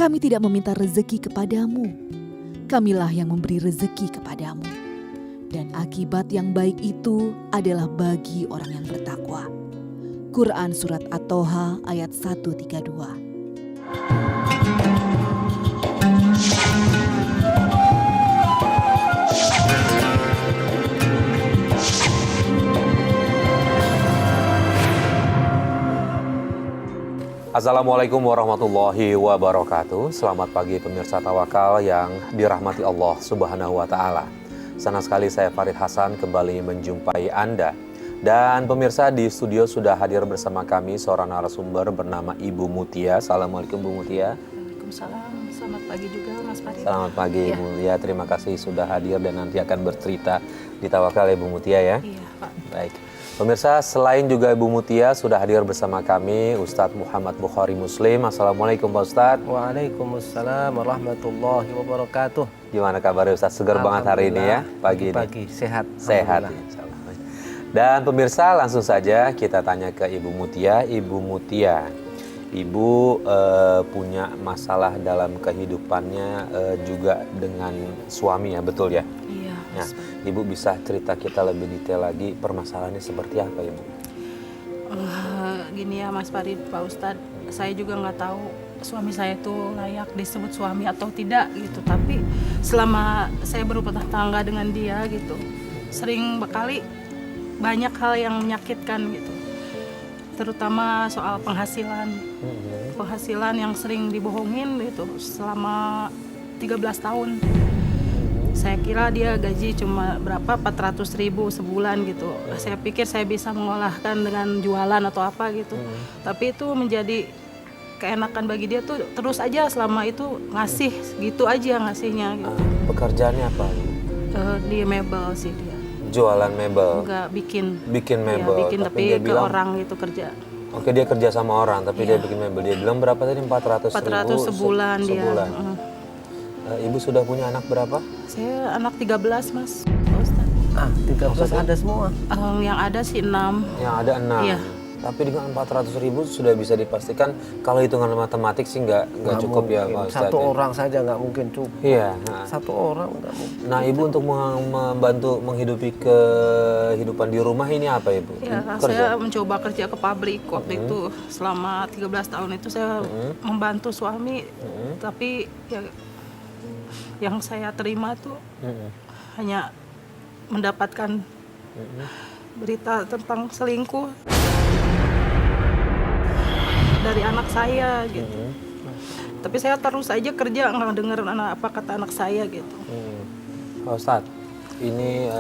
Kami tidak meminta rezeki kepadamu. Kamilah yang memberi rezeki kepadamu. Dan akibat yang baik itu adalah bagi orang yang bertakwa. Quran Surat At-Toha ayat 132. Assalamualaikum warahmatullahi wabarakatuh. Selamat pagi pemirsa Tawakal yang dirahmati Allah Subhanahu wa Ta'ala. Senang sekali saya Farid Hasan kembali menjumpai Anda. Dan pemirsa, di studio sudah hadir bersama kami seorang narasumber bernama Ibu Mutia. Assalamualaikum Bu Mutia. Waalaikumsalam. Selamat pagi juga Mas Farid. Selamat pagi Ya. Ibu Mutia. Terima kasih sudah hadir dan nanti akan bercerita di Tawakal ya Bu Mutia ya. Iya Pak. Baik. Pemirsa, selain juga Ibu Mutia sudah hadir bersama kami Ustadz Muhammad Bukhari Muslim. Assalamualaikum Pak Ustadz. Waalaikumsalam warahmatullahi wabarakatuh. Gimana kabarnya Ustadz? Segar banget hari ini ya, pagi ini. Pagi sehat. Sehat. Alhamdulillah. Insyaallah. Dan pemirsa, langsung saja kita tanya ke Ibu Mutia. Ibu Mutia, Ibu punya masalah dalam kehidupannya juga dengan suami ya, betul ya? Iya. Nah, Mas Farid. Ibu bisa cerita kita lebih detail lagi permasalahannya seperti apa Ibu? Gini ya Mas Farid, Pak Ustadz, saya juga nggak tahu suami saya itu layak disebut suami atau tidak gitu. Tapi selama saya berumah tangga dengan dia gitu, sering berkali banyak hal yang menyakitkan gitu. Terutama soal penghasilan. Penghasilan yang sering dibohongin gitu selama 13 tahun. Saya kira dia gaji cuma berapa, 400.000 sebulan gitu. Saya pikir saya bisa mengolahkan dengan jualan atau apa gitu. Tapi itu menjadi keenakan bagi dia tuh terus aja selama itu ngasih gitu aja ngasihnya gitu. Pekerjaannya apa? Di mebel sih dia. Jualan mebel. Enggak bikin. Bikin Ya, mebel. bikin tapi dia ke bilang, orang gitu kerja. Oke, dia kerja sama orang, tapi dia Iya. bikin mebel. Dia bilang berapa tadi? 400.000 400 sebulan dia. sebulan. Ibu sudah punya anak berapa? Saya anak 13 Mas, Pak Ustadz. 13 ada semua. Yang ada sih 6. Yang ada 6. Iya. Tapi dengan 400.000 sudah bisa dipastikan kalau hitungan matematik sih nggak cukup ya Pak Ustadz. Satu ya? orang saja nggak mungkin cukup. Iya. Nah. Satu orang nggak mungkin. Nah, Ibu untuk membantu menghidupi kehidupan di rumah ini apa Ibu? Ya, saya mencoba kerja ke pabrik waktu itu. Selama 13 tahun itu saya membantu suami. Tapi ya, yang saya terima tuh hanya mendapatkan berita tentang selingkuh dari anak saya gitu. Tapi saya terus aja kerja, nggak denger apa kata anak saya gitu. Pak Ustadz, ini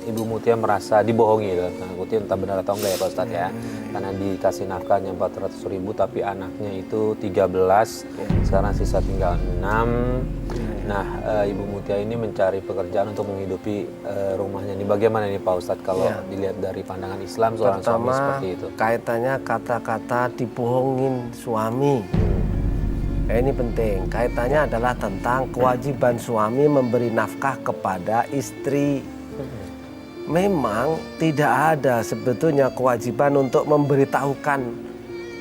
Ibu Mutia merasa dibohongi dalam tanda kutip, entah benar atau enggak ya Pak Ustadz ya. Karena dikasih nafkahnya 400.000 tapi anaknya itu 13, sekarang sisa tinggal 6. Nah, Ibu Mutia ini mencari pekerjaan untuk menghidupi rumahnya. Ini bagaimana nih Pak Ustadz kalau dilihat dari pandangan Islam seorang suami Pertama, seperti itu? kaitannya kata-kata dibohongin suami. Ini penting. Kaitannya adalah tentang kewajiban suami memberi nafkah kepada istri. Memang tidak ada sebetulnya kewajiban untuk memberitahukan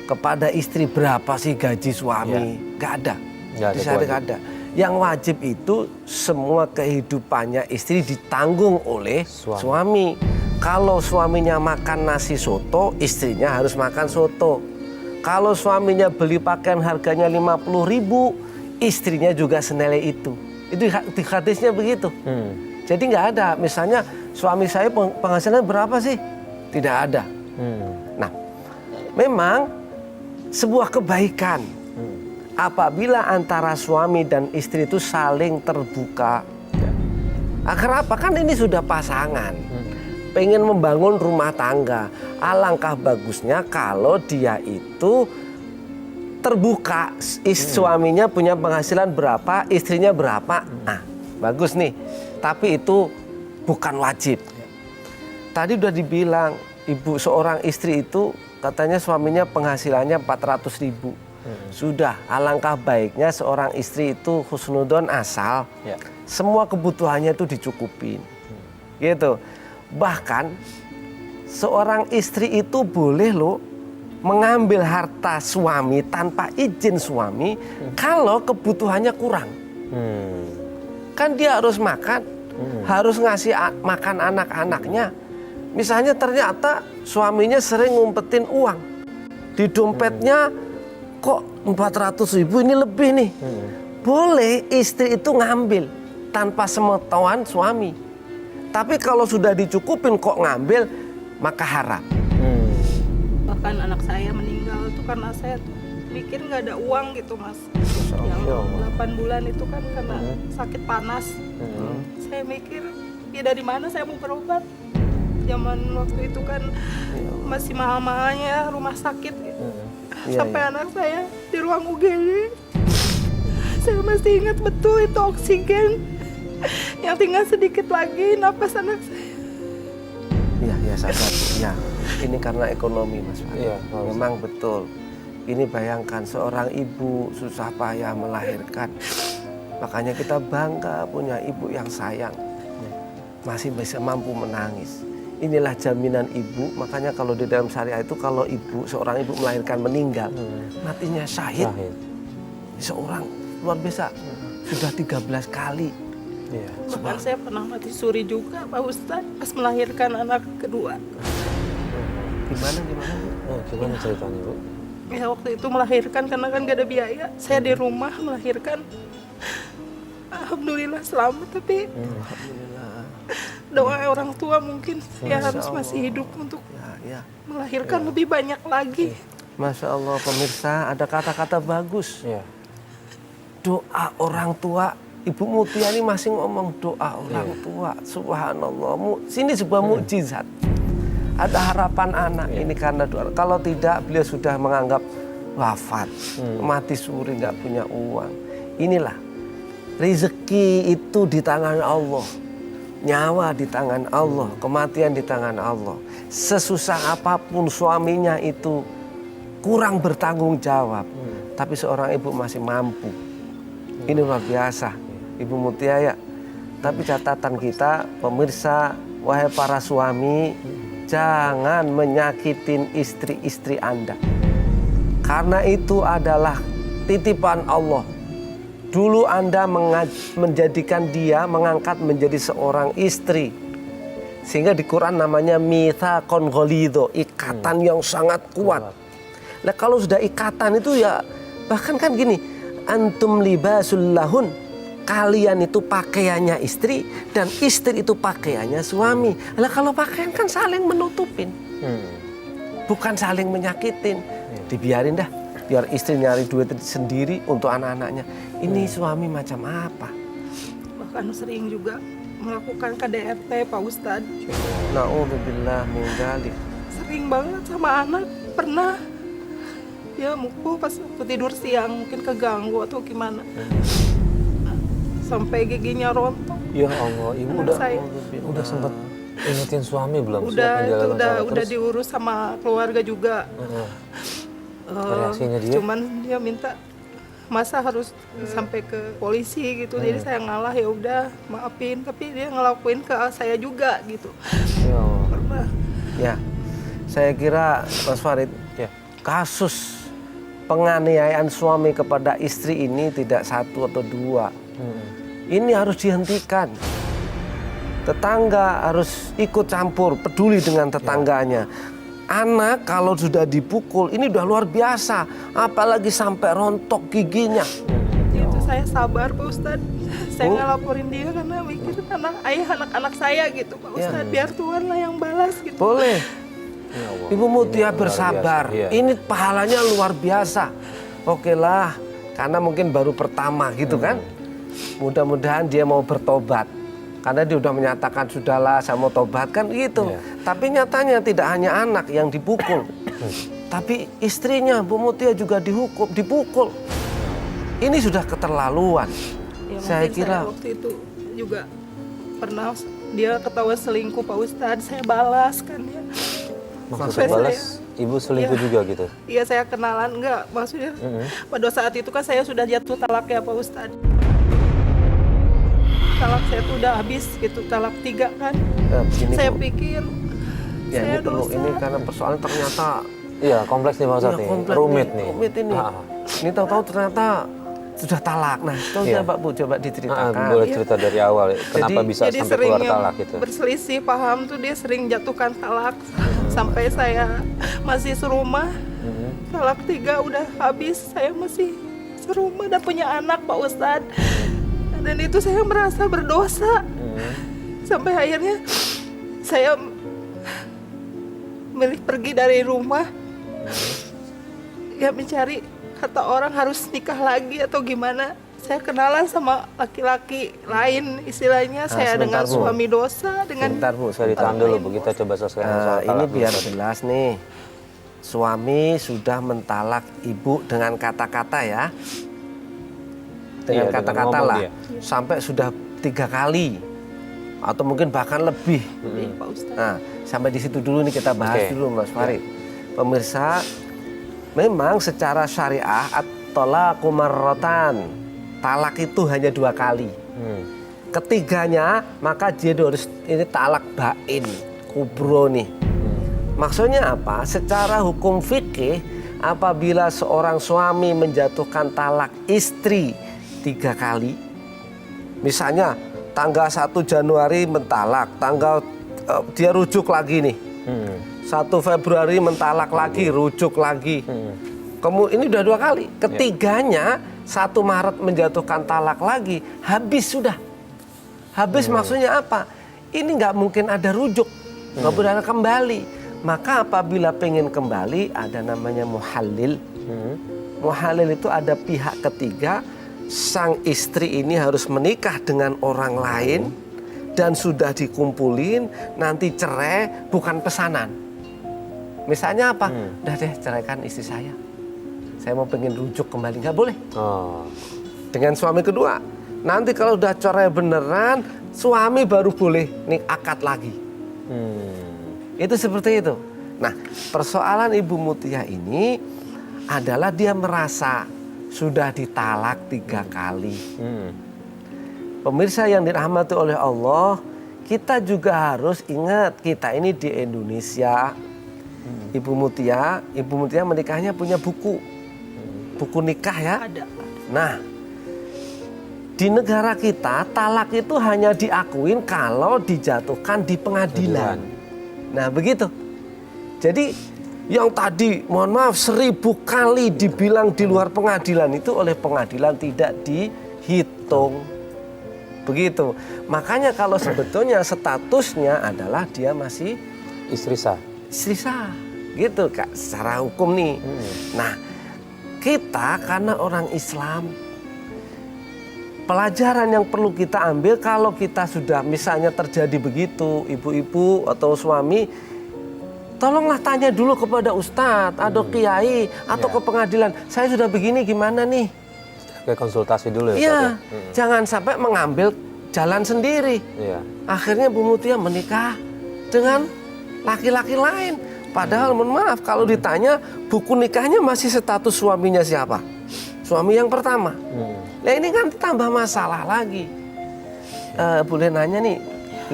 kepada istri berapa sih gaji suami. Nggak ada. Nggak ada Di syariat kewajiban. ada. Yang wajib itu semua kehidupannya istri ditanggung oleh suami. Kalau suaminya makan nasi soto, istrinya harus makan soto. Kalau suaminya beli pakaian harganya 50.000, istrinya juga senilai itu. Itu di hadisnya begitu. Jadi nggak ada, misalnya suami saya penghasilan berapa sih? Tidak ada. Nah, memang sebuah kebaikan apabila antara suami dan istri itu saling terbuka. Agar apa? Kan ini sudah pasangan, pengen membangun rumah tangga. Alangkah bagusnya kalau dia itu terbuka. Suaminya punya penghasilan berapa, istrinya berapa. Nah, bagus nih. Tapi itu bukan wajib. Tadi udah dibilang, ibu seorang istri itu katanya suaminya penghasilannya 400.000. Sudah, alangkah baiknya seorang istri itu husnudon asal semua kebutuhannya itu dicukupin. Gitu. Bahkan seorang istri itu boleh loh mengambil harta suami tanpa izin suami kalau kebutuhannya kurang. Kan dia harus makan, harus ngasih makan anak-anaknya. Misalnya ternyata suaminya sering ngumpetin uang. Di dompetnya kok 400.000 ini lebih nih. Boleh istri itu ngambil tanpa sepengetahuan suami. Tapi kalau sudah dicukupin kok ngambil, maka haram. Bahkan anak saya meninggal itu karena saya tuh mikir nggak ada uang gitu mas. Yang 8 bulan itu kan karena sakit panas. Saya mikir ya dari mana saya mau berobat. Zaman waktu itu kan masih mahal-mahalnya rumah sakit gitu. Sampai anak saya di ruang UGD. Saya masih ingat betul itu oksigen. Yang tinggal sedikit lagi napas anak saya. Ya sabar. Ya, ini karena ekonomi Mas Farid. Iya, memang betul. Ini bayangkan seorang ibu susah payah melahirkan. Makanya kita bangga punya ibu yang sayang. Masih bisa mampu menangis. Inilah jaminan ibu. Makanya kalau di dalam syariat itu kalau seorang ibu melahirkan meninggal, matinya syahid. Seorang luar biasa. Sudah 13 kali. Bahkan saya pernah mati suri juga Pak Ustadz pas melahirkan anak kedua. Gimana? Gimana ceritanya Bu? Ya waktu itu melahirkan karena kan gak ada biaya. Saya di rumah melahirkan. Alhamdulillah selamat, tapi doa orang tua mungkin ya harus masih hidup untuk melahirkan lebih banyak lagi. Masya Allah pemirsa, ada kata-kata bagus. Doa orang tua. Ibu Mutia ini masih ngomong doa orang tua. Subhanallah. Sini sebuah mukjizat. Ada harapan anak ini karena doa. Kalau tidak beliau sudah menganggap wafat, mati suri, nggak punya uang. Inilah rezeki itu di tangan Allah, nyawa di tangan Allah, kematian di tangan Allah. Sesusah apapun suaminya itu kurang bertanggung jawab, tapi seorang ibu masih mampu. Ini luar biasa. Ibu Mutia ya. Tapi catatan kita pemirsa, wahai para suami, jangan menyakitin istri-istri Anda. Karena itu adalah titipan Allah. Dulu Anda menjadikan dia, mengangkat menjadi seorang istri. Sehingga di Quran namanya mitsaqon ghalidho, ikatan yang sangat kuat. Nah kalau sudah ikatan itu ya, bahkan kan gini, antum libasul lahun. Kalian itu pakaiannya istri dan istri itu pakaiannya suami. Lah kalau pakaian kan saling menutupin, bukan saling menyakitin. Dibiarin dah, biar istri nyari duit sendiri untuk anak-anaknya. Ini suami macam apa? Bahkan sering juga melakukan KDRT Pak Ustadz. Na'udzubillah min dzalik. Sering banget sama anak. Pernah dia mukul pas aku tidur siang, mungkin keganggu atau gimana. Sampai giginya rontok. Ya Allah, ibu udah sempat ingetin suami belum? Udah diurus sama keluarga juga. Reaksinya dia? Cuman dia minta masa harus sampai ke polisi gitu. Jadi saya ngalah, ya udah maafin, tapi dia ngelakuin ke saya juga gitu. Ya Allah. Pernah. Ya, saya kira Mas Farid, kasus penganiayaan suami kepada istri ini tidak satu atau dua. Ini harus dihentikan. Tetangga harus ikut campur, peduli dengan tetangganya. Anak kalau sudah dipukul, ini udah luar biasa. Apalagi sampai rontok giginya. Itu saya sabar Pak Ustadz. Saya nggak laporin dia karena mikir anak-anak saya gitu Pak Ustadz. Biar Tuhan lah yang balas gitu. Boleh. Ibu Mutia bersabar. Ini pahalanya luar biasa. Oke lah, karena mungkin baru pertama gitu kan. Mudah-mudahan dia mau bertobat. Karena dia udah menyatakan sudahlah saya mau tobat kan gitu. Tapi nyatanya tidak hanya anak yang dipukul. Tapi istrinya Bu Mutia juga dipukul. Ini sudah keterlaluan. Ya, saya kira saya waktu itu juga pernah dia ketahuan selingkuh Pak Ustadz. Saya balas kan dia. Maksudnya balas, ibu selingkuh juga gitu? Iya saya kenalan, enggak maksudnya pada saat itu kan saya sudah jatuh talak ya Pak Ustadz. Talak saya tuh udah habis gitu, talak 3 kan. Saya pikir ya saya ini perlu dosa. ini karena persoalan ternyata Iya, kompleks nih Pak Ustadz nih. kompleks Rumit nih. Rumit ini. Ini tahu-tahu ternyata sudah talak. Nah, Iya. Pak Bu coba diceritakan. Boleh cerita dari awal. Kenapa bisa Jadi sampai keluar seringnya talak gitu? berselisih paham tuh dia sering jatuhkan talak sampai saya masih serumah. Talak 3 udah habis, saya masih serumah dan punya anak Pak Ustadz. Dan itu saya merasa berdosa. Sampai akhirnya saya milih pergi dari rumah. Ya mencari, kata orang harus nikah lagi atau gimana. Saya kenalan sama laki-laki lain, istilahnya saya sebentar, dengan Bu. suami dosa, dengan Sebentar Bu, Saya ditahan dulu, Bu. Kita coba selesaikan soal ini talak. biar jelas nih. Suami sudah mentalak ibu dengan kata-kata ya. Dengan Iya, kata-kata dengan ngomong lah. dia. Sampai sudah 3 kali. Atau mungkin bahkan lebih. Iya, Pak Ustadz. Nah, sampai di situ dulu nih kita bahas Oke. dulu Mas Farid. Pemirsa, memang secara syariah at-talaqu marratan. Talak itu hanya 2 kali. Ketiganya maka dia harus ini talak bain, kubro nih. Maksudnya apa? Secara hukum fikih, apabila seorang suami menjatuhkan talak istri 3 kali, misalnya tanggal 1 Januari mentalak, dia rujuk lagi nih. 1 Februari mentalak lagi, rujuk lagi. Kemudian ini udah 2 kali. Ketiganya 1 Maret menjatuhkan talak lagi, habis sudah. Habis maksudnya apa? Ini nggak mungkin ada rujuk, nggak boleh ada kembali. Maka apabila pengen kembali ada namanya muhallil. Muhallil itu ada pihak ketiga, sang istri ini harus menikah dengan orang lain dan sudah dikumpulin, nanti cerai bukan pesanan. Misalnya apa? Udah deh ceraikan istri saya mau pengen rujuk kembali, nggak boleh. Oh. Dengan suami kedua, nanti kalau udah cerai beneran, suami baru boleh nih akad lagi. Itu seperti itu. Nah, persoalan Ibu Mutia ini adalah dia merasa sudah ditalak 3 kali. Pemirsa yang dirahmati oleh Allah, kita juga harus ingat kita ini di Indonesia. Ibu Mutia menikahnya punya buku nikah ya. Ada. Nah, di negara kita talak itu hanya diakuin kalau dijatuhkan di pengadilan. Nah begitu. Jadi yang tadi mohon maaf 1000 kali dibilang di luar pengadilan itu oleh pengadilan tidak dihitung. Begitu. Makanya kalau sebetulnya statusnya adalah dia masih Istri sah. istri sah. Gitu Kak secara hukum nih. Nah kita karena orang Islam, pelajaran yang perlu kita ambil kalau kita sudah misalnya terjadi begitu, ibu-ibu atau suami, tolonglah tanya dulu kepada ustadz atau kiai atau ke pengadilan. Saya sudah begini gimana nih? Kayak konsultasi dulu ya. Iya, Ustadz, ya? jangan sampai mengambil jalan sendiri. Iya. Akhirnya Bu Mutia menikah dengan laki-laki lain. Padahal mohon maaf kalau ditanya buku nikahnya masih status suaminya siapa? Suami yang pertama. Nah ini kan tambah masalah lagi. Boleh nanya nih,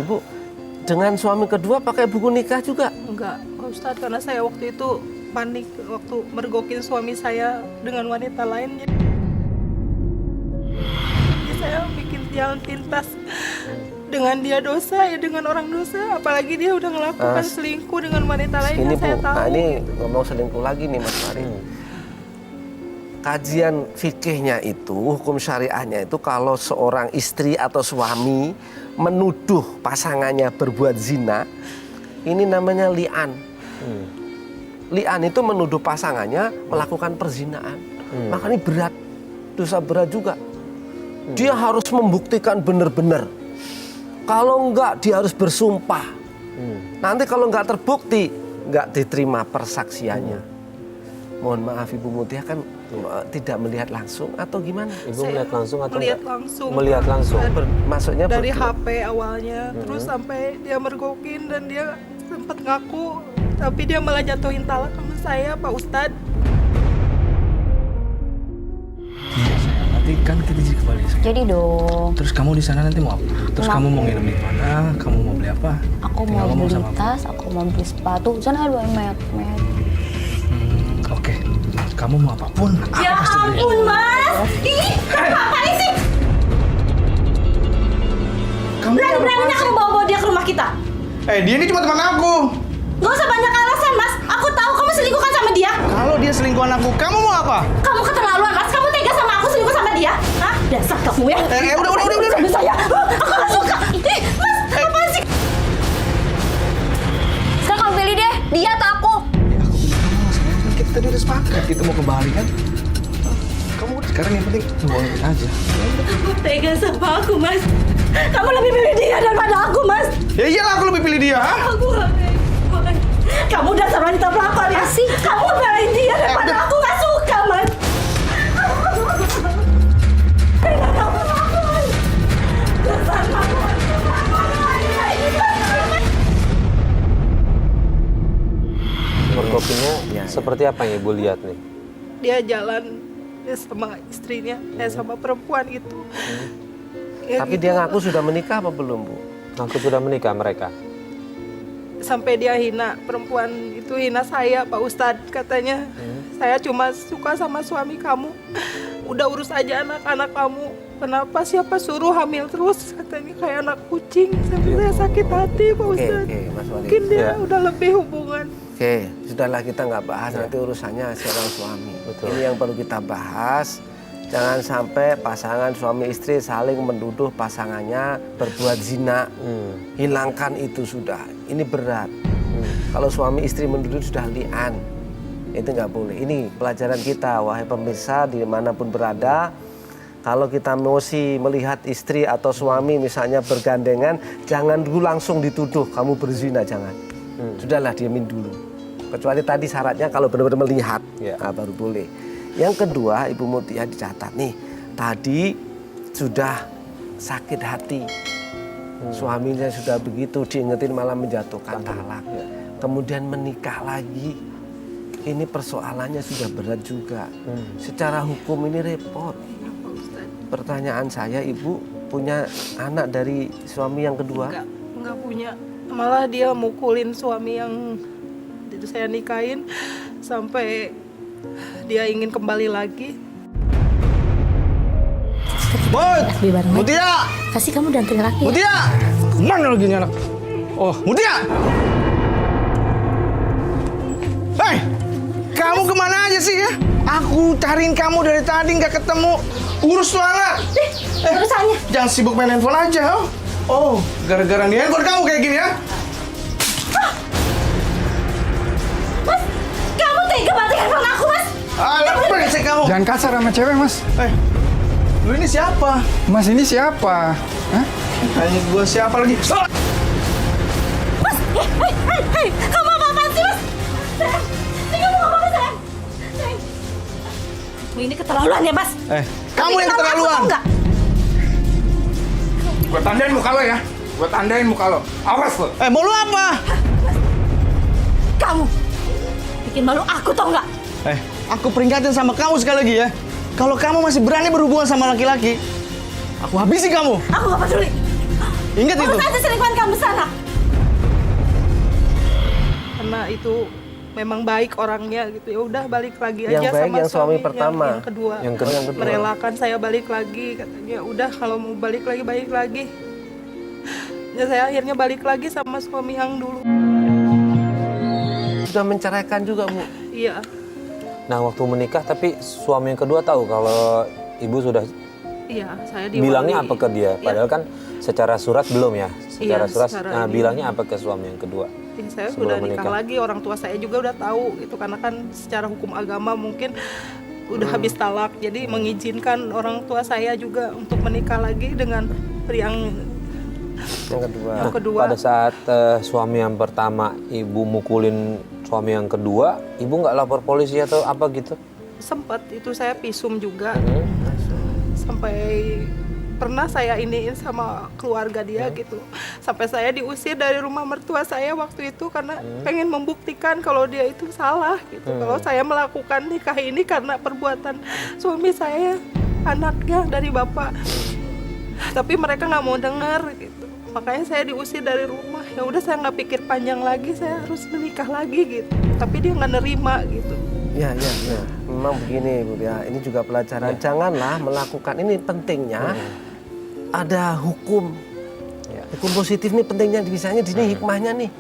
Ibu, dengan suami kedua pakai buku nikah juga? Enggak, Pak Ustadz, karena saya waktu itu panik waktu mergokin suami saya dengan wanita lain. Jadi saya bikin jalan pintas. Dengan dia dosa, ya dengan orang dosa. Apalagi dia udah ngelakukan selingkuh dengan wanita lain Ini yang Bu, saya tahu. nah ini ngomong selingkuh lagi nih Mas Farid. Kajian fikihnya itu, hukum syariahnya itu kalau seorang istri atau suami menuduh pasangannya berbuat zina, ini namanya li'an. Li'an itu menuduh pasangannya melakukan perzinaan. Maka ini berat, dosa berat juga. Dia harus membuktikan benar-benar. Kalau enggak dia harus bersumpah. Nanti kalau enggak terbukti, enggak diterima persaksiannya. Mohon maaf Ibu Mutia kan tidak melihat langsung atau gimana? Ibu melihat langsung atau melihat enggak? langsung. Melihat langsung. Maksudnya Dari HP awalnya, terus sampai dia mergokin dan dia sempat ngaku, tapi dia malah jatuhin talak sama saya, Pak Ustadz. Nanti kan kita jadi kembali. Jadi dong, Terus kamu di sana nanti mau apa? Terus kamu mau nginep di mana? Kamu mau beli apa? aku Tinggal mau ngomong beli sama aku. tas, aku mau beli sepatu. Sana ada banyak. Kamu mau apapun, aku Ya pasti beli. ampun, Mas. Ih, ngapain sih? Kamu Berani-beraninya kamu bawa dia ke rumah kita. Dia ini cuma teman aku. Gak usah banyak alasan, Mas. Aku tahu kamu selingkuhan sama dia. Kalau dia selingkuhan aku, kamu mau apa? Kamu keterlaluan, Mas. Kamu tega sama aku selingkuh sama dia. Hah? Dasar kamu ya. Udah. Sama saya. Aku gak suka. Ih, Mas, apaan sih? Sekarang kamu pilih deh, dia atau aku. Kan kita tadi udah sepakat kita mau ke Bali kan. Kamu sekarang yang penting bohongin aja. Kamu tega sama aku, Mas. Kamu lebih pilih dia daripada aku, Mas. Ya iyalah aku lebih pilih dia. Ha? Aku gak tega. Kamu dasar wanita pelakor ya sih? Kamu belain dia daripada aku gak suka, Mas. Tega kamu aku, Mas. Dasar kamu. Mergokinya Ya. seperti apa yang Ibu lihat nih? Dia jalan sama istrinya, sama perempuan itu. Ya Tapi gitu. dia ngaku sudah menikah apa belum, Bu? Ngaku sudah menikah mereka. Sampai dia hina perempuan itu, hina saya, Pak Ustadz, katanya. Saya cuma suka sama suami kamu. Udah urus aja anak-anak kamu. Kenapa siapa suruh hamil terus, katanya kayak anak kucing. Sampai saya sakit hati, Pak Oke, Ustadz. Mas Wali. Mungkin dia Ya. udah lebih hubungan. Oke, sudahlah kita nggak bahas, nanti urusannya seorang suami. Betul. Ini yang perlu kita bahas. Jangan sampai pasangan suami istri saling menuduh pasangannya berbuat zina. Hilangkan itu sudah. Ini berat. Kalau suami istri menuduh sudah li'an. Itu nggak boleh. Ini pelajaran kita, wahai pemirsa dimanapun berada. Kalau kita emosi melihat istri atau suami misalnya bergandengan, jangan dulu langsung dituduh kamu berzina, jangan. Sudahlah, diamin dulu. Kecuali tadi syaratnya kalau benar-benar melihat, Ya. nah, baru boleh. Yang kedua, Ibu Mutia dicatat nih, tadi sudah sakit hati. Suaminya sudah begitu, diingetin malah menjatuhkan talak. Kemudian menikah lagi. Ini persoalannya sudah berat juga. Secara hukum ini repot. Pertanyaan saya, Ibu punya anak dari suami yang kedua? Enggak punya. Malah dia mukulin suami yang itu saya nikahin sampai dia ingin kembali lagi. Boy, Lebih bareng lagi. Mutia, Kasih kamu dan laki. Mutia. Kemana lagi nih anak? Oh, Mutia. Hei, kamu kemana aja sih ya? Aku cariin kamu dari tadi nggak ketemu. Urus tuh anak. Urusannya. Jangan sibuk main handphone aja. Oh, gara-gara nih handphone kamu kayak gini ya? Mas, kamu tega banget handphone aku, Mas. Alah, berisik kamu. Jangan kasar sama cewek, Mas. Lu ini siapa? Mas ini siapa? Hah? Tanya gua siapa lagi? Oh! Mas, hei, kamu apa-apaan sih, Mas? Sayang, ini kamu apa-apa, sayang? Sayang. Kamu ini keterlaluan ya, Mas? Kamu yang keterlaluan. Enggak? Gue tandain muka lo ya. Gue tandain muka lo. Awas lo. Mau lu apa? Kamu bikin malu aku, tau nggak? Aku peringatin sama kamu sekali lagi ya. Kalau kamu masih berani berhubungan sama laki-laki, aku habisi kamu. Aku nggak peduli. Ingat itu. Urus aja selingkuhan kamu sana. Karena itu memang baik orangnya gitu. Ya udah balik lagi Yang aja baik sama yang suami pertama. Yang kedua. Yang kedua. Merelakan saya balik lagi, katanya. Udah kalau mau balik lagi. Ya saya akhirnya balik lagi sama suami yang dulu. Sudah menceraikan juga, Bu? Iya. Nah, waktu menikah tapi suami yang kedua tahu kalau Ibu sudah Iya, saya diwali. bilangnya apa ke dia? Iya. Padahal kan secara surat belum ya. Secara Iya, surat secara nah, ini. bilangnya apa ke suami yang kedua? Ya, saya Sebelum sudah nikah menikah. lagi, orang tua saya juga udah tahu gitu, karena kan secara hukum agama mungkin udah habis talak, jadi mengizinkan orang tua saya juga untuk menikah lagi dengan yang Yang kedua. kedua. Pada saat suami yang pertama Ibu mukulin suami yang kedua, Ibu nggak lapor polisi atau apa gitu? Sempat itu saya pisum juga, sampai pernah saya iniin sama keluarga dia gitu, sampai saya diusir dari rumah mertua saya waktu itu karena pengen membuktikan kalau dia itu salah gitu, kalau saya melakukan nikah ini karena perbuatan suami saya, anaknya dari bapak. Tapi mereka nggak mau dengar gitu, makanya saya diusir dari rumah. Ya udah, saya nggak pikir panjang lagi, saya harus menikah lagi gitu, tapi dia nggak nerima gitu. Ya. memang begini Bu ya, ini juga pelajaran. Janganlah melakukan ini pentingnya ada hukum. Hukum positif ini pentingnya misalnya di sini hikmahnya nih.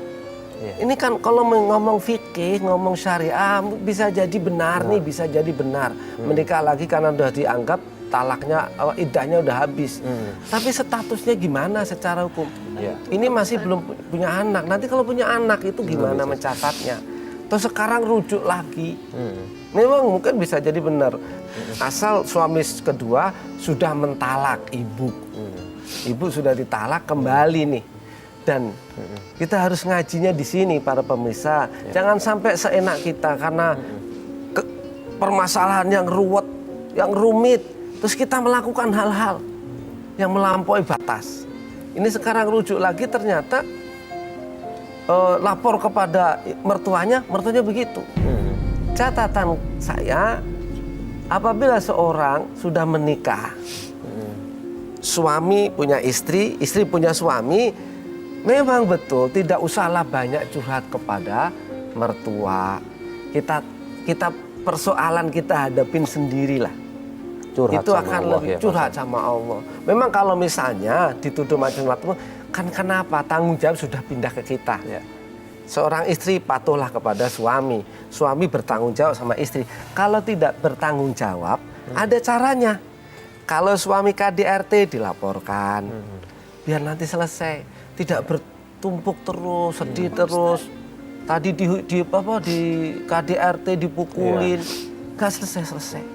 Ini kan kalau ngomong fikih, ngomong syariah bisa jadi benar nih, bisa jadi benar. Menikah lagi karena udah dianggap talaknya, iddahnya udah habis. Tapi statusnya gimana secara hukum? Ini masih belum punya anak. Nanti kalau punya anak itu gimana mencatatnya? Terus sekarang rujuk lagi. Memang mungkin bisa jadi benar. Asal suami kedua sudah mentalak ibu. Ibu sudah ditalak kembali nih. Dan kita harus ngajinya di sini para pemirsa. Jangan sampai seenak kita karena permasalahan yang ruwet, yang rumit. Terus kita melakukan hal-hal yang melampaui batas. Ini sekarang rujuk lagi ternyata lapor kepada mertuanya begitu. Catatan saya, apabila seorang sudah menikah, suami punya istri, istri punya suami, memang betul tidak usahlah banyak curhat kepada mertua. Kita persoalan kita hadapin sendirilah. Curhat itu sama akan Allah, lebih ya, curhat sama Allah. Memang kalau misalnya dituduh macam-macam, kan kenapa tanggung jawab sudah pindah ke kita. Seorang istri patuhlah kepada suami, suami bertanggung jawab sama istri. Kalau tidak bertanggung jawab, ada caranya. Kalau suami KDRT dilaporkan, biar nanti selesai. Tidak bertumpuk terus, sedih terus. Tadi di KDRT dipukulin, nggak selesai.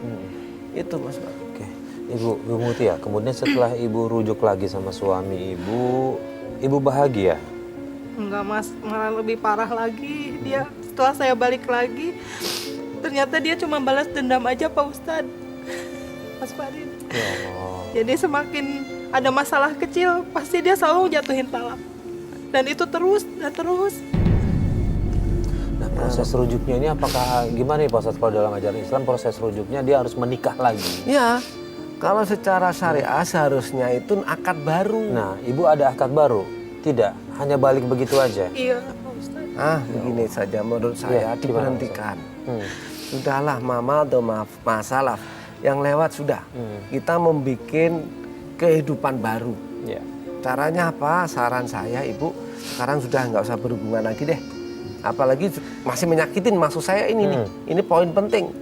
Itu Mas. Oke. Ibu Mutia, kemudian setelah ibu rujuk lagi sama suami ibu bahagia? Enggak Mas, malah lebih parah lagi. Dia setelah saya balik lagi, ternyata dia cuma balas dendam aja Pak Ustadz. Mas Farid. Ya Allah. Jadi semakin ada masalah kecil, pasti dia selalu jatuhin talak. Dan itu terus dan terus. Nah, proses rujuknya ini apakah gimana nih Pak Ustadz, kalau dalam ajaran Islam proses rujuknya dia harus menikah lagi? Ya, kalau secara syariah seharusnya itu akad baru. Nah, ibu ada akad baru? Tidak, hanya balik begitu aja? Iya Pak Ustadz. Begini saja menurut saya diberhentikan. Sudahlah mama atau masalah yang lewat sudah. Kita membuat kehidupan baru. Caranya apa? Saran saya ibu, sekarang sudah nggak usah berhubungan lagi deh. Apalagi masih menyakitin, maksud saya ini nih, ini poin penting.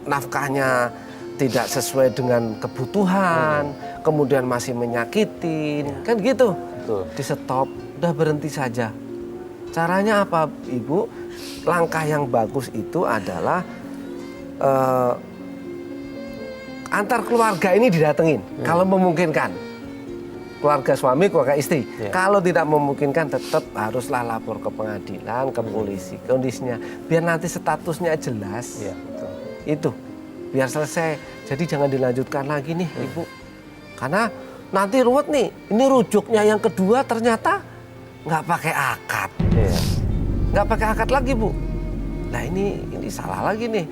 Nafkahnya tidak sesuai dengan kebutuhan, kemudian masih menyakitin, kan gitu. Di stop, udah berhenti saja. Caranya apa ibu? Langkah yang bagus itu adalah antar keluarga ini didatengin, kalau memungkinkan. Keluarga suami, keluarga istri. Kalau tidak memungkinkan tetap haruslah lapor ke pengadilan, ke polisi, kondisinya. Biar nanti statusnya jelas. Itu, biar selesai. Jadi jangan dilanjutkan lagi nih ibu. Karena nanti ruwet nih. Ini rujuknya yang kedua ternyata nggak pakai akad. Nggak pakai akad lagi bu. Nah ini salah lagi nih.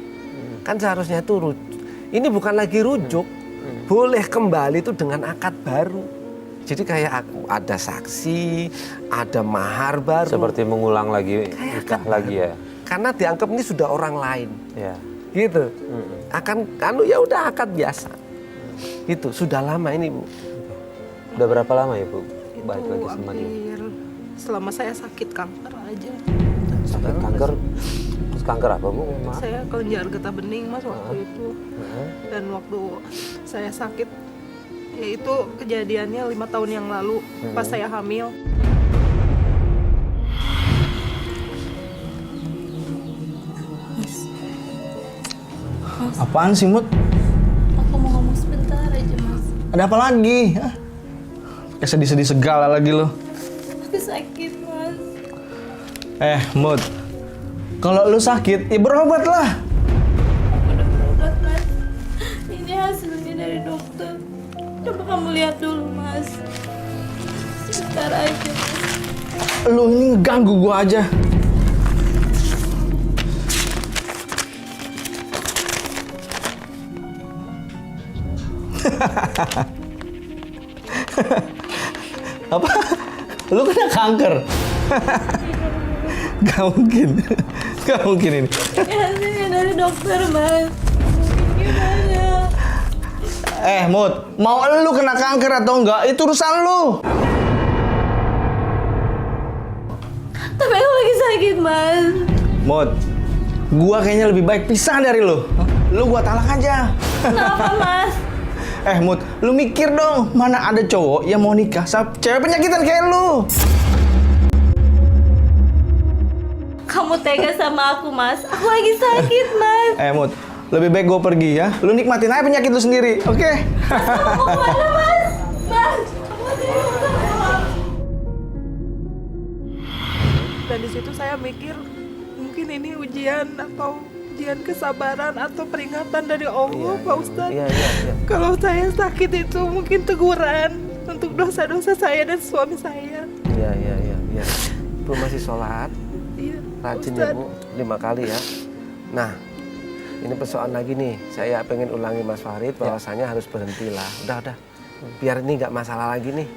Kan seharusnya itu ini bukan lagi rujuk. Boleh kembali itu dengan akad baru. Jadi kayak ada saksi, ada mahar baru. Seperti mengulang lagi, nikah lagi ya? Karena dianggap ini sudah orang lain. Gitu. Akan ya udah akad biasa. Itu sudah lama ini bu. Udah berapa lama ya bu? Balik lagi sama dia. Selama saya sakit kanker aja. Sakit kanker? Kanker apa bu? Saya kelenjar getah bening Mas waktu itu. Dan waktu saya sakit, yaitu kejadiannya 5 tahun yang lalu pas saya hamil. Apaan sih, Mut? Aku mau ngomong sebentar aja, Mas. Ada apa lagi? Kayak sedih-sedih segala lagi lo. Aku sakit, Mas. Mut. Kalau lu sakit, ya berobat lah. Aku udah berobat, Mas. Ini hasilnya dari dokter. Coba kamu lihat dulu, Mas. Sebentar aja, Mas. Lu ini ngeganggu gua aja. Apa? Lu kena kanker? Gak mungkin. Gak mungkin ini. Ini hasilnya dari dokter, Mas. Gimana? Mut, mau lu kena kanker atau enggak, itu urusan lu. Tapi aku lagi sakit, Mas. Mut, gua kayaknya lebih baik pisah dari lu. Lu gua talak aja. Kenapa, Mas? Mut, lu mikir dong, mana ada cowok yang mau nikah sama cewek penyakitan kayak lu. Kamu tega sama aku, Mas. Aku lagi sakit, Mas. Mut, lebih baik gua pergi ya. Lu nikmatin aja penyakit lu sendiri, oke? Mau kemana, Mas? Mas, Dan di situ saya mikir mungkin ini ujian atau ujian kesabaran atau peringatan dari Allah, Pak Ustadz. Iya. Kalau saya sakit itu mungkin teguran untuk dosa-dosa saya dan suami saya. Iya. Ibu masih sholat, Iya, rajin ya Ustadz. Bu, 5 kali ya. Nah, ini persoalan lagi nih. Saya pengen ulangi Mas Farid bahwasanya harus berhentilah. Udah. Biar ini nggak masalah lagi nih.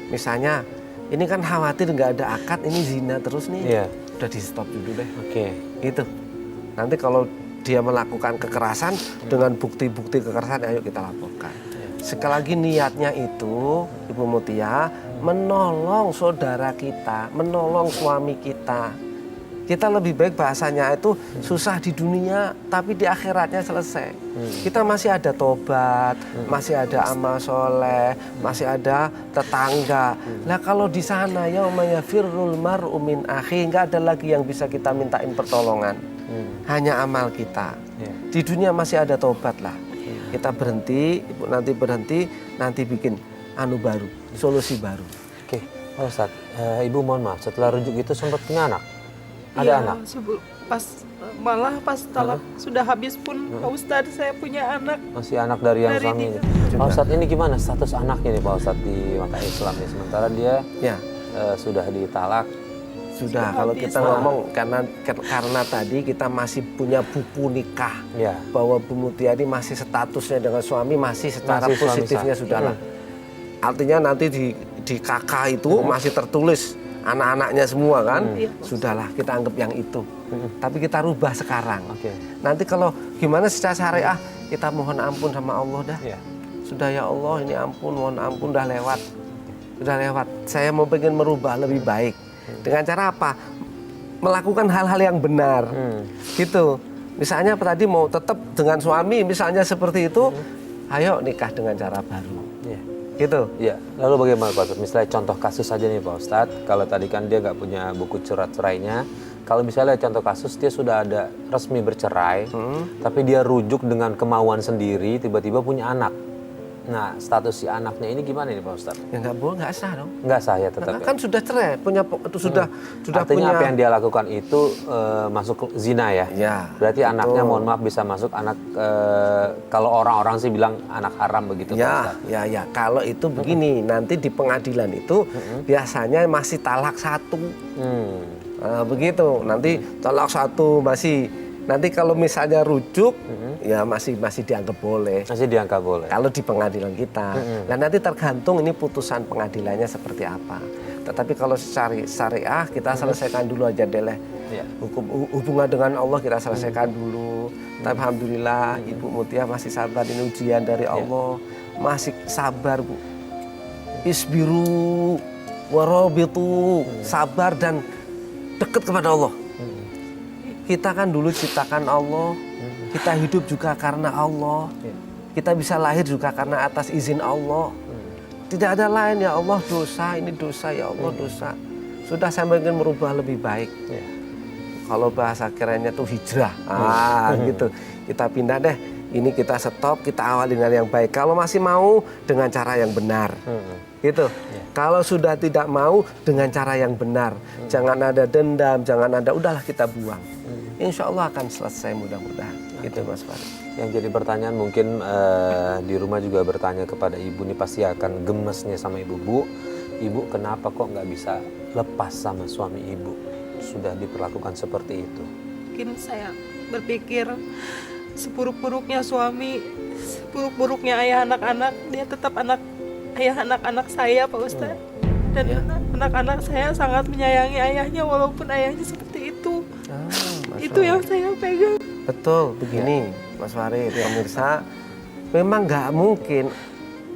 Misalnya, ini kan khawatir nggak ada akad, ini zina terus nih. Iya. Udah di stop dulu deh. Oke. Gitu. Nanti kalau dia melakukan kekerasan dengan bukti-bukti kekerasan, ayo kita laporkan. Sekali lagi niatnya itu, Ibu Mutia, menolong saudara kita, menolong suami kita. Kita lebih baik bahasanya itu susah di dunia, tapi di akhiratnya selesai. Kita masih ada tobat, masih ada amal soleh, masih ada tetangga. Nah kalau di sana yauma yafirrul mar'u min akhi, nggak ada lagi yang bisa kita mintain pertolongan. Hanya amal kita. Di dunia masih ada tobat lah. Kita berhenti, Ibu nanti berhenti, nanti bikin baru, solusi baru. Oke, Pak Ustadz, Ibu mohon maaf, setelah rujuk itu sempat punya anak? Ada Iya, anak? Pas talak sudah habis pun Pak Ustadz saya punya anak. Masih anak dari yang Dari suami? dia. Pak Ustadz, ini gimana status anaknya nih Pak Ustadz di mata Islam nih? Sementara dia Ya. Sudah ditalak. Sudah, kalau kita ngomong karena tadi kita masih punya buku nikah Ya. bahwa Bu Mutia ini masih statusnya dengan suami masih secara Masih suami positifnya sah. sudah lah. Artinya nanti di kakak itu masih tertulis anak-anaknya semua kan, sudahlah kita anggap yang itu. Tapi kita rubah sekarang. Oke. Nanti kalau gimana secara syariah kita mohon ampun sama Allah dah. Ya. Sudah ya Allah ini ampun, mohon ampun udah lewat. Sudah lewat. Saya mau pengen merubah lebih baik. Dengan cara apa? Melakukan hal-hal yang benar. Gitu. Misalnya tadi mau tetap dengan suami misalnya seperti itu, ayo nikah dengan cara baru. Iya. Gitu. Ya, lalu bagaimana Pak Ustadz? Misalnya contoh kasus aja nih Pak Ustadz, kalau tadi kan dia nggak punya buku cerai cerainya, kalau misalnya contoh kasus dia sudah ada resmi bercerai, tapi dia rujuk dengan kemauan sendiri, tiba-tiba punya anak. Nah, status si anaknya ini gimana nih Pak Ustadz? Ya nggak boleh, nggak sah dong. Nggak sah ya tetap. Kan sudah cerai, sudah Artinya punya. apa yang dia lakukan itu masuk zina ya? Ya, Berarti betul. anaknya mohon maaf bisa masuk anak, kalau orang-orang sih bilang anak haram begitu Pak Ya, Ustadz. ya. Kalau itu begini, nanti di pengadilan itu biasanya masih talak 1. Nah, begitu. Nanti talak 1 masih. Nanti kalau misalnya rujuk, ya masih dianggap boleh. Masih dianggap boleh. Kalau di pengadilan kita. Dan nanti tergantung ini putusan pengadilannya seperti apa. Tetapi kalau secara syariah kita selesaikan dulu aja deh. Ya. Hubungan dengan Allah kita selesaikan dulu. Tapi alhamdulillah Ibu Mutia masih sabar, ini ujian dari Allah. Masih sabar Bu. Isbiru warabitu, sabar dan dekat kepada Allah. Kita kan dulu ciptakan Allah, kita hidup juga karena Allah, kita bisa lahir juga karena atas izin Allah. Tidak ada lain, ya Allah dosa, ini dosa, ya Allah dosa. Sudah saya ingin merubah lebih baik. Kalau bahasa kerennya tuh hijrah, gitu. Kita pindah deh, ini kita stop, kita awali dengan yang baik. Kalau masih mau dengan cara yang benar, gitu. Kalau sudah tidak mau dengan cara yang benar, jangan ada dendam, jangan ada, udahlah kita buang. Insya Allah akan selesai mudah-mudahan. Gitu Mas Farid. Yang jadi pertanyaan mungkin di rumah juga bertanya kepada ibu nih, pasti akan gemes nih sama ibu. Bu, ibu kenapa kok nggak bisa lepas sama suami ibu? Sudah diperlakukan seperti itu. Mungkin saya berpikir seburuk-buruknya suami, seburuk-buruknya ayah anak-anak, dia tetap ayah anak-anak saya Pak Ustadz. Dan anak-anak saya sangat menyayangi ayahnya walaupun ayahnya seperti itu. itu. Masya Itu yang saya pegang. Betul, begini Mas Farid, pemirsa, memang nggak mungkin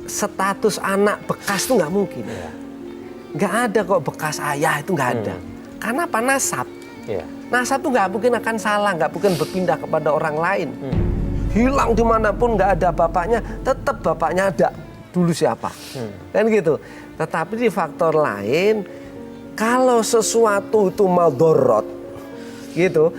status anak bekas itu nggak mungkin. Nggak ada kok bekas ayah itu nggak ada. Karena apa? Nasab. Iya. Nasab itu nggak mungkin akan salah, nggak mungkin berpindah kepada orang lain. Hilang dimanapun nggak ada bapaknya, tetap bapaknya ada. Dulu siapa? Kan gitu. Tetapi di faktor lain, kalau sesuatu itu madorot, gitu.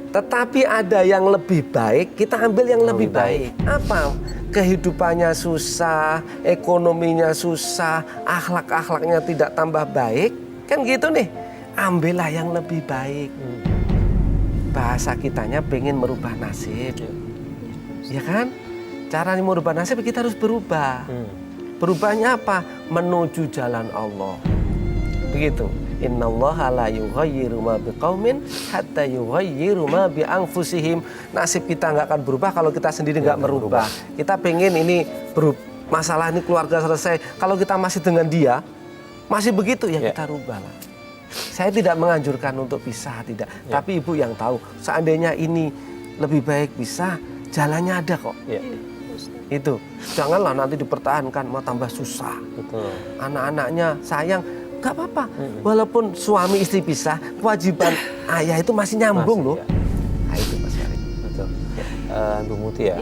Tetapi ada yang lebih baik, kita ambil yang lebih baik. Apa? Kehidupannya susah, ekonominya susah, akhlak-akhlaknya tidak tambah baik, kan gitu nih. Ambillah yang lebih baik. Bahasa kitanya pengen merubah nasib, ya kan? Caranya merubah nasib kita harus berubah. Berubahnya apa? Menuju jalan Allah. Begitu. Innallaha la yughayyiru ma biqaumin hatta yughayyiru ma bi anfusihim. Nasib kita nggak akan berubah kalau kita sendiri nggak merubah. Kita pengen ini masalah ini keluarga selesai. Kalau kita masih dengan dia, masih begitu ya kita rubahlah. Saya tidak menganjurkan untuk pisah, tidak. Tapi ibu yang tahu, seandainya ini lebih baik bisa, jalannya ada kok. Itu. Janganlah nanti dipertahankan mau tambah susah. Betul. Anak-anaknya sayang. Gak apa-apa, walaupun suami istri pisah, kewajiban ayah itu masih nyambung loh. Nah, itu Mas Farid. Betul. Bu Mutia,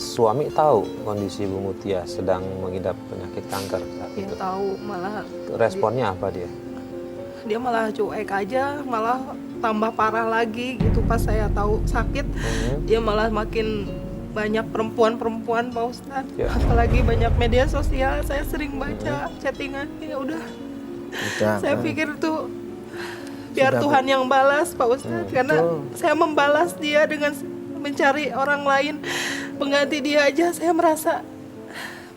suami tahu kondisi Bu Mutia sedang mengidap penyakit kanker saat Dia itu. tahu, malah Responnya apa dia? dia malah cuek aja, malah tambah parah lagi gitu. Pas saya tahu sakit, dia malah makin banyak perempuan-perempuan Pak Ustadz. Apalagi banyak media sosial, saya sering baca chattingannya. Udah. Saya pikir tuh biar Tuhan yang balas Pak Ustadz, karena saya membalas dia dengan mencari orang lain pengganti dia aja. Saya merasa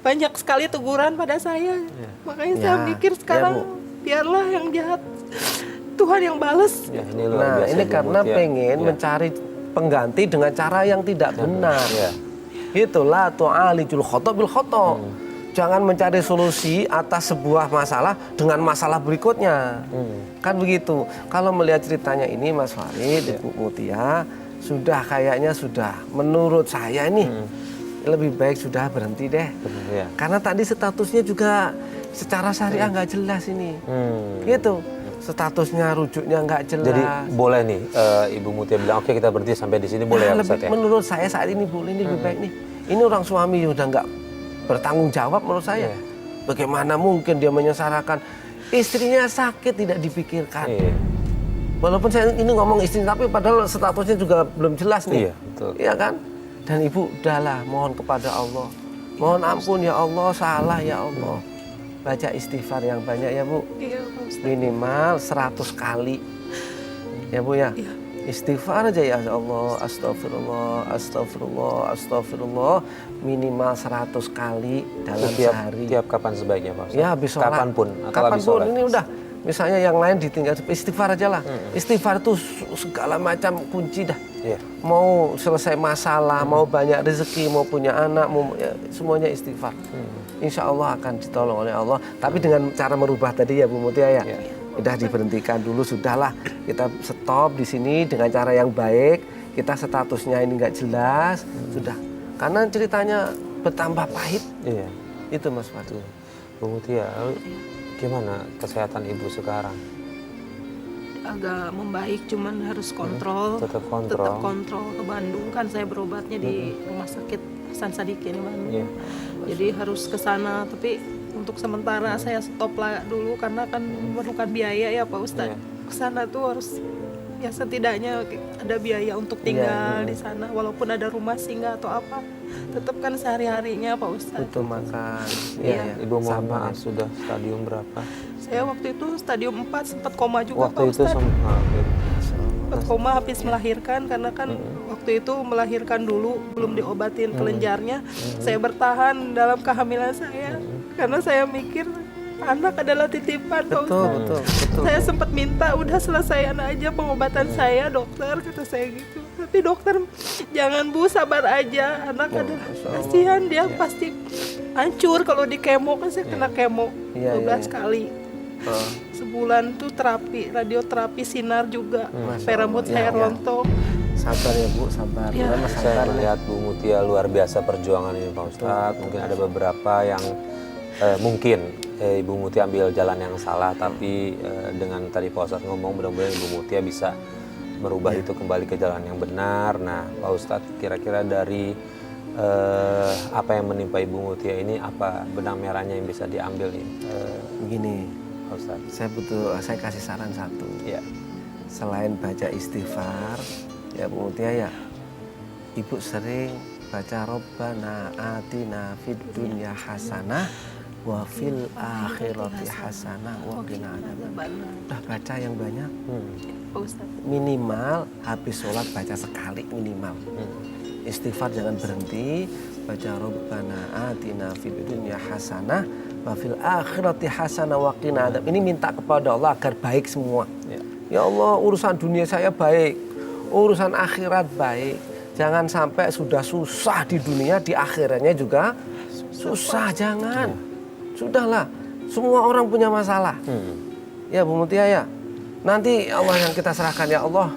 banyak sekali teguran pada saya. Makanya saya mikir sekarang biarlah yang jahat Tuhan yang balas. Ini karena pengen mencari pengganti dengan cara yang tidak benar. Itulah tu'alijul khoto bil khoto. Jangan mencari solusi atas sebuah masalah dengan masalah berikutnya. Kan begitu. Kalau melihat ceritanya ini Mas Farid, Ibu Mutia, sudah kayaknya sudah menurut saya ini lebih baik sudah berhenti deh. Karena tadi statusnya juga secara syariah nggak jelas ini. Gitu. Statusnya, rujuknya nggak jelas. Jadi boleh nih Ibu Mutia bilang oke kita berhenti sampai di sini boleh ya Ustaz ya? Menurut saya saat ini boleh, ini lebih baik nih. Ini orang suami udah nggak bertanggung jawab menurut saya. Bagaimana mungkin dia menyengsarakan istrinya sakit tidak dipikirkan. Walaupun saya ini ngomong istri tapi padahal statusnya juga belum jelas nih. Iya kan? Dan ibu udahlah mohon kepada Allah. Mohon ampun ya Allah, salah ya Allah. Baca istighfar yang banyak ya Bu. Minimal 100 kali. Ya Bu ya. Istighfar aja ya Allah, astagfirullah, astagfirullah, astagfirullah minimal 100 kali dalam sehari. Tiap kapan sebaiknya Pak Ustaz? Ya habis sholat. Kapanpun atau habis Kapanpun sholat? ini udah. Misalnya yang lain ditinggal istighfar aja lah. Istighfar itu segala macam kunci dah. Mau selesai masalah, mau banyak rezeki, mau punya anak, mau semuanya istighfar. Insya Allah akan ditolong oleh Allah. Tapi dengan cara merubah tadi ya Bu Mutia ya. Udah diberhentikan dulu, sudahlah kita stop di sini dengan cara yang baik. Kita statusnya ini nggak jelas, sudah. Karena ceritanya bertambah pahit. Itu Mas Fadil. Bu Mutia, gimana kesehatan ibu sekarang? Agak membaik, cuman harus kontrol. Tetap kontrol. Tetap kontrol ke Bandung, kan saya berobatnya di rumah sakit Hasan Sadikin di Bandung. Jadi harus ke sana, tapi untuk sementara saya stop lah dulu karena kan memerlukan biaya ya Pak Ustadz. Ke sana tuh harus ya setidaknya ada biaya untuk tinggal di sana, walaupun ada rumah singgah atau apa. Tetap kan sehari-harinya Pak Ustadz. Butuh makan. Ibu mohon maaf sudah stadium berapa? Saya waktu itu stadium 4 sempat koma juga Waktu Pak itu Ustadz. sempat Koma habis melahirkan karena kan waktu itu melahirkan dulu belum diobatin kelenjarnya. Saya bertahan dalam kehamilan saya karena saya mikir anak adalah titipan Pak Ustadz. Betul. Saya sempat minta udah selesaikan aja pengobatan saya dokter, kata saya gitu. Tapi dokter jangan Bu, sabar aja, anak adalah kasihan, dia pasti hancur kalau di kemo, kan saya kena kemo 12 kali. sebulan tuh terapi, radioterapi sinar juga. Sampai rambut Ya, saya ya. rontok. Sabar ya Bu, sabar. Ya. Mama Saya sabar. melihat Bu Mutia luar biasa perjuangan ini Pak Ustadz. Mungkin ada beberapa yang mungkin Ibu Mutia ambil jalan yang salah, tapi dengan tadi Pak Ustadz ngomong, mudah-mudahan Ibu Mutia bisa merubah itu kembali ke jalan yang benar. Nah Pak Ustadz, kira-kira dari apa yang menimpa Ibu Mutia ini, apa benang merahnya yang bisa diambil nih Begini, Pak Ustadz? saya kasih saran satu. Ya. Selain baca istighfar, ya Bu Mutia ya, Ibu sering baca Rabbana atina fid dunya hasanah wa fil akhirati hasanah wa qina adzabannar. Udah baca yang banyak, Pak Ustadz. minimal habis sholat baca sekali minimal. Istighfar jangan berhenti, baca Rabbana atina fid dunya hasanah wa fil akhirati hasanah wa qina adzab. Ini minta kepada Allah agar baik semua. Ya Allah, urusan dunia saya baik, urusan akhirat baik. Jangan sampai sudah susah di dunia, di akhiratnya juga susah. Jangan. Sudahlah, semua orang punya masalah. Ya Bu Mutia ya. Nanti Allah yang kita serahkan ya Allah.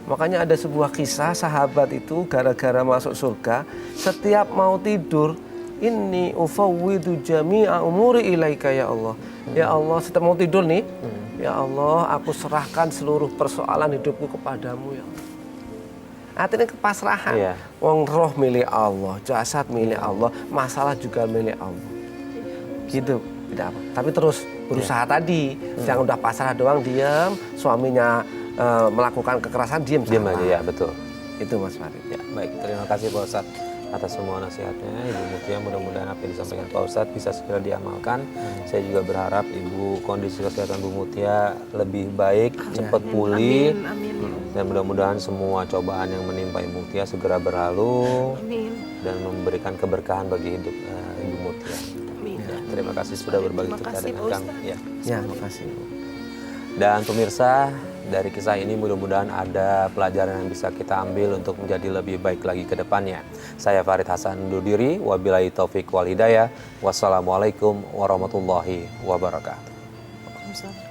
Makanya ada sebuah kisah sahabat itu gara-gara masuk surga, setiap mau tidur, inni ufawwidu jami'a umuri ilaika ya Allah. Ya Allah, setiap mau tidur nih, ya Allah, aku serahkan seluruh persoalan hidupku kepadamu ya Allah. Artinya kepasrahan. Iya. Wong roh milik Allah, jasad milik Allah, masalah juga milik Allah. Gitu, tidak apa. Tapi terus berusaha tadi, jangan udah pasrah doang diam, suaminya melakukan kekerasan diam Diam aja ya, betul. Itu Mas Farid. Ya, baik. Terima kasih Pak Ustadz atas semua nasihatnya. Ibu Mutia, mudah-mudahan apa yang disampaikan Pak Ustadz bisa segera diamalkan. Saya juga berharap Ibu, kondisi kesehatan Bu Mutia lebih baik, cepat pulih. Amin. Dan mudah-mudahan semua cobaan yang menimpa Ibu Mutia segera berlalu Amin. dan memberikan keberkahan bagi hidup Ibu Mutia. Amin. Ya, terima kasih sudah berbagi Terima cerita kasih, dengan Pak kami. Ustadz. Ya. Ya, makasih. Dan pemirsa, dari kisah ini mudah-mudahan ada pelajaran yang bisa kita ambil untuk menjadi lebih baik lagi ke depannya. Saya Farid Hasan undur diri, wabillahi taufik wal hidayah. Wassalamualaikum warahmatullahi wabarakatuh. Waalaikumsalam.